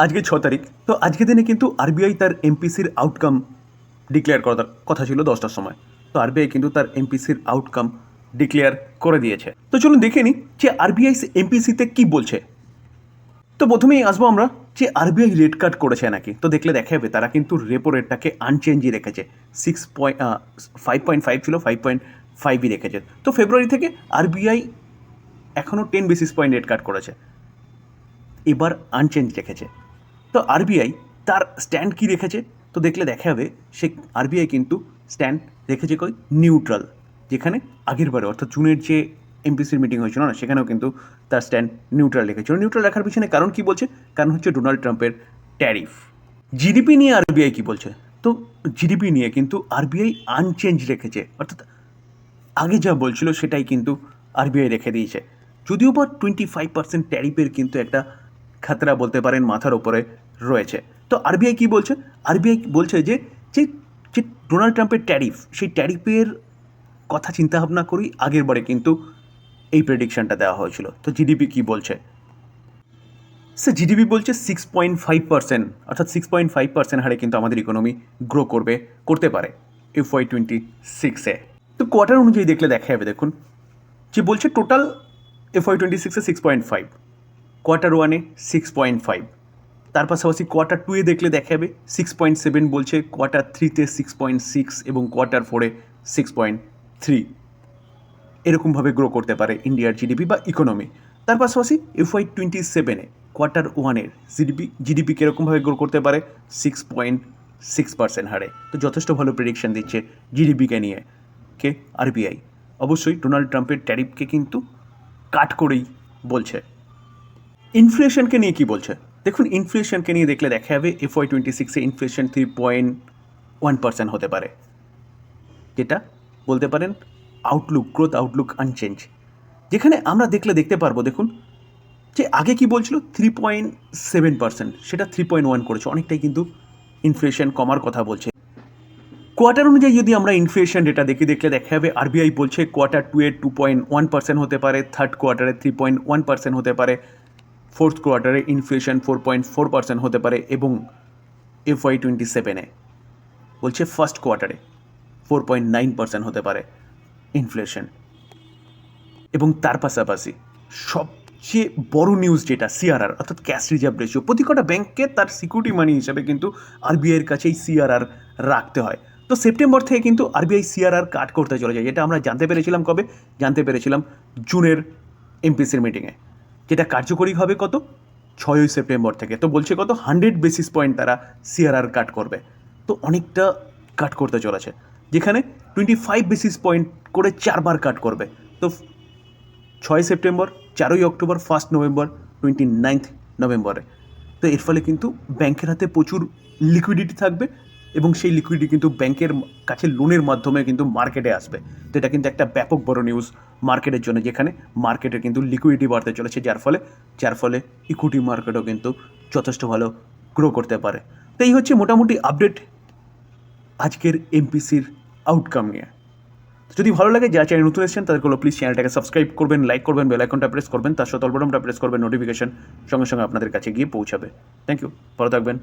আজকে 6 তারিখ। তো আজকের দিনে কিন্তু আরবিআই তার এমপিসির আউটকাম ডিক্লেয়ার করার কথা ছিল 10টার সময়। তো আরবিআই কিন্তু তার এমপিসির আউটকাম ডিক্লেয়ার করে দিয়েছে। তো চলুন দেখে নিই যে আরবিআই এমপিসিতে কি বলছে। তো প্রথমেই আসবো আমরা যে আরবিআই রেট কাট করেছে নাকি। তো দেখলে দেখা যাবে তারা কিন্তু রেপো রেটটাকে আনচেঞ্জই রেখেছে। 5.5 ছিল, 5.5ই রেখেছে। তো ফেব্রুয়ারি থেকে আরবিআই এখনও 10 বেসিস পয়েন্ট রেট কাট করেছে, এবার আনচেঞ্জ রেখেছে। তো আরবিআই তার স্ট্যান্ড কি রেখেছে, তো দেখলে দেখা যাবে সে আরবিআই কিন্তু স্ট্যান্ড রেখেছে কই নিউট্রাল, যেখানে আগের বারে অর্থাৎ জুনের যে এমপিসির মিটিং হয়েছিল না, সেখানেও কিন্তু তার স্ট্যান্ড নিউট্রাল রেখেছিল। নিউট্রাল রাখার পিছনে কারণ কি বলছে, কারণ হচ্ছে ডোনাল্ড ট্রাম্পের ট্যারিফ। জিডিপি নিয়ে আরবিআই কি বলছে, তো জিডিপি নিয়ে কিন্তু আরবিআই আনচেঞ্জ রেখেছে, অর্থাৎ আগে যা বলছিল সেটাই কিন্তু আরবিআই রেখে দিয়েছে। যদিও বা 25% ট্যারিফের কিন্তু একটা খাতরা বলতে পারেন মাথার ওপরে রয়েছে। তো আরবিআই কি বলছে, আরবিআই বলছে যে যে যে ডোনাল্ড ট্রাম্পের ট্যারিফ, সেই ট্যারিফের কথা চিন্তাভাবনা করেই আগের বারে কিন্তু এই প্রেডিকশনটা দেওয়া হয়েছিল। তো জিডিপি কি বলছে, সে জিডিপি বলছে 6.5%, অর্থাৎ 6.5% হারে কিন্তু আমাদের ইকোনমি গ্রো করতে পারে FY26-এ। তো কোয়ার্টার অনুযায়ী দেখলে দেখা যাবে, দেখুন যে বলছে টোটাল FY26-এ 6.5, কোয়ার্টার 1-এ 6.5, তার পাশাপাশি কোয়ার্টার 2-এ দেখলে দেখা যাবে 6.7 বলছে, কোয়ার্টার 3-তে 6.6 এবং কোয়ার্টার 4-এ 6.3, এরকমভাবে গ্রো করতে পারে ইন্ডিয়ার জিডিপি বা ইকোনমি। তার পাশাপাশি FY27-এ কোয়ার্টার 1-এর জিডিপি কীরকমভাবে গ্রো করতে পারে, 6.6% হারে। তো যথেষ্ট ভালো প্রেডিকশন দিচ্ছে জিডিপিকে নিয়ে কে আরবিআই। অবশ্যই ডোনাল্ড ট্রাম্পের ট্যারিফকে কিন্তু কাট করেই বলছে। ইনফ্লেশনকে নিয়ে কি বলছে, দেখুন ইনফ্লেশনকে নিয়ে দেখলে দেখা যাবে FY26-এ ইনফ্লেশন 3.1% হতে পারে, যেটা বলতে পারেন গ্রোথ আউটলুক আনচেঞ্জ। যেখানে আমরা দেখতে পারবো, দেখুন যে আগে কি বলছিল 3.7%, সেটা 3.1 করেছে, অনেকটাই কিন্তু ইনফ্লেশন কমার কথা বলছে। কোয়ার্টার অনুযায়ী যদি আমরা ইনফ্লেশন ডেটা দেখলে দেখা যাবে আরবিআই বলছে কোয়ার্টার 2-এ 2.1% হতে পারে, থার্ড কোয়ার্টারে 3.1% হতে পারে, ফোর্থ কোয়ার্টারে ইনফ্লেশন 4.4% হতে পারে, এবং FY27-এ বলছে ফার্স্ট কোয়ার্টারে 4.9% হতে পারে ইনফ্লেশন। এবং তার পাশাপাশি সবচেয়ে বড় নিউজ যেটা সিআরআর, অর্থাৎ ক্যাশ রিজার্ভ রেশিও, প্রতি কটা ব্যাংকে তার সিকিউরিটি মানি হিসাবে কিন্তু আরবিআইয়ের কাছেই সিআরআর রাখতে হয়। তো সেপ্টেম্বর থেকে কিন্তু আরবিআই সিআরআর কাট করতে চলেছে, যেটা আমরা জানতে পেরেছিলাম কবে, জানতে পেরেছিলাম জুনের এমপিসির মিটিংয়ে, যেটা কার্যকরী হবে কত, 6ই সেপ্টেম্বর থেকে। তো বলছে কত 100 বেসিস পয়েন্ট তারা সিআরআর কাট করবে। তো অনেকটা কাট করতে চলেছে, যেখানে 25 বেসিস পয়েন্ট করে 4বার কাট করবে। তো 6 সেপ্টেম্বর, 4ই অক্টোবর, 1 নভেম্বর, 29 নভেম্বরে। তো এর ফলে কিন্তু ব্যাংকের হাতে প্রচুর লিকুইডিটি থাকবে, এবং সেই লিকুইডিটি কিন্তু ব্যাংকের কাছে লোনের মাধ্যমে কিন্তু মার্কেটে আসবে। তো এটা কিন্তু একটা ব্যাপক বড় নিউজ মার্কেটের জন্য, যেখানে মার্কেটের কিন্তু লিকুইডিটি বাড়তে চলেছে, যার ফলে ইকুইটি মার্কেটও কিন্তু যথেষ্ট ভালো গ্রো করতে পারে। তো এই হচ্ছে মোটামুটি আপডেট আজকের এমপিসির আউটকাম নিয়ে। যদি ভালো লাগে, যারা চ্যানেল নতুন এসেছেন তাদেরকে প্লিজ চ্যানেলটাকে সাবস্ক্রাইব করবেন, লাইক করবেন, বেল আইকনটা প্রেস করবেন, তার সাথে অল বাটনটা প্রেস করবেন, নোটিফিকেশন সঙ্গে সঙ্গে আপনাদের কাছে গিয়ে পৌঁছাবে। থ্যাংক ইউ, ভালো থাকবেন।